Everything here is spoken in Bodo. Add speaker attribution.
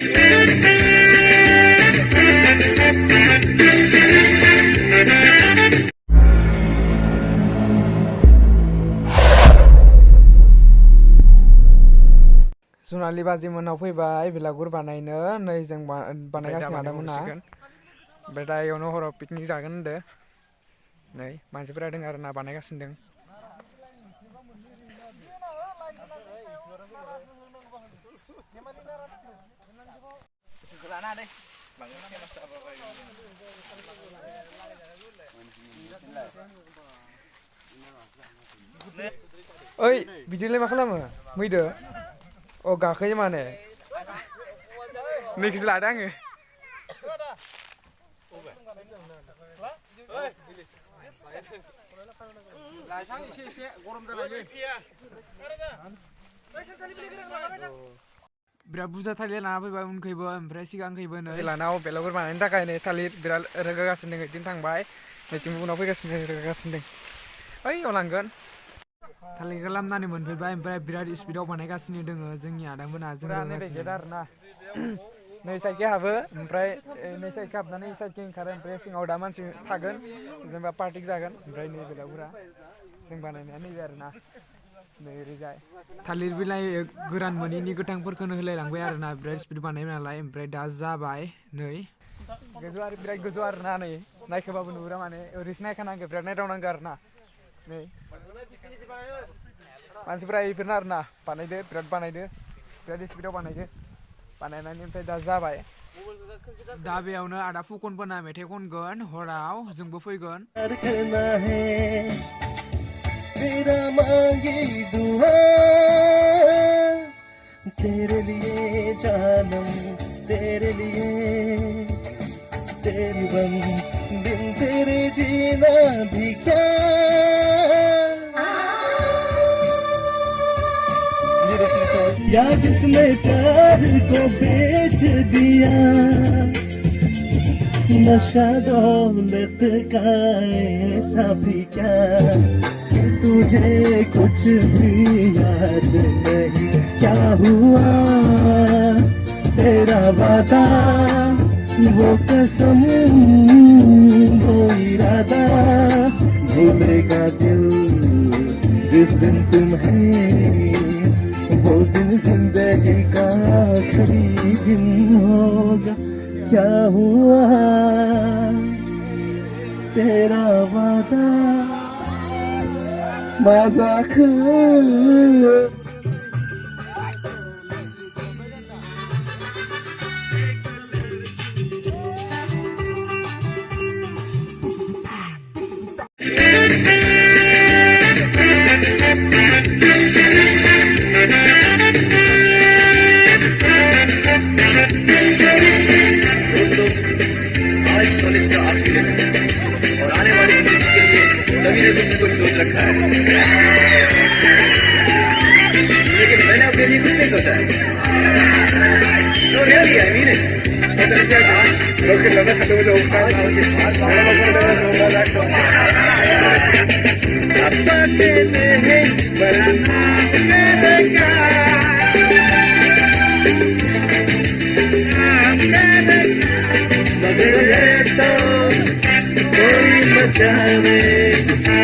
Speaker 1: जुनालि बाजि मोनाव फैबाय बेलागुर बानायनो नै जों बानायगासिनो आदामोना ओमफ्राय दा इयावनो हराव पिकनिक जागोन होनदो नै मानसिफोरा दङ आरो ना बानायगासिनो दं ओइ बिदिलाय मा खालामो मैदो अ गाखोयो माने नैखौसो लादो आङो बिराद बुरजा थालिर लाना फैबाय उनखैबो ओमफ्राय सिगांखैबो नै लानाव बेलागुर बानायनो थाखाय नै थालिर बिराद रोगागासिनो दं बिदिनो थांबाय नैथिंबो उनाव फैगासिनो रोगागासिनो दं ओइयाव लांगोन थालिरखौ लामनानै मोनफैबाय ओमफ्राय बिराद स्पिडाव बानायगासिनो दोङो जोंनि आदामोना जों रोगागासिनो आरोना नै साइडखै हाबो ओमफ्राय नै साइडखै हाबनानै साइडखै ओंखारो ओमफ्राय सिङाव दा मानसि थागोन जेनेबा पार्टिक जागोन ओमफ्राय नै बेलागुरा जों बानायनाया नैबे आरोना नै ओरैजाय थालिर बिलाइ गोरान मोनैनि गोथांफोरखौनो होलायलांबाय आरोना बिराद स्पिड बानायबाय नालाय ओमफ्राय दा जाबाय नै गोजौ आरो बिराद गोजौ आरोना नै नायखोबाबो नुहुरा माने ओरैसो नायखानांगौ बिराद नायदावनांगौ आरोना नै मानसिफोरा इफोरनो आरोना बानायदो बिराद स्पिडाव बानायदो बानायनानै ओमफ्राय दा जाबाय दा बेयावनो आदा फुकनफोरना मेथाइ खनगोन हराव जोंबो फैगोन तेरा मांगी दुआ तेरे लिए जानम तेरे लिए तेरी बन बिन तेरे जीना भी क्या या जिसने प्यार को बेच दिया नशा दौलत का ऐसा भी क्या तुझे कुछ भी याद नहीं क्या हुआ तेरा वादा वो कसम वो इरादा भूलेगा दिल जिस दिन तुम्हें वो दिन जिंदगी का आखिरी दिन होगा क्या हुआ तेरा वादा मजाक
Speaker 2: सभी ने कुछ सोच रखा है लेकिन मैंने अपने लिए कुछ नहीं सोचा है तो रियली आई मीन इट लोग के लगा खत्म हो जाओ अब बातें हैं बड़ा मगर है तो कोई मचावे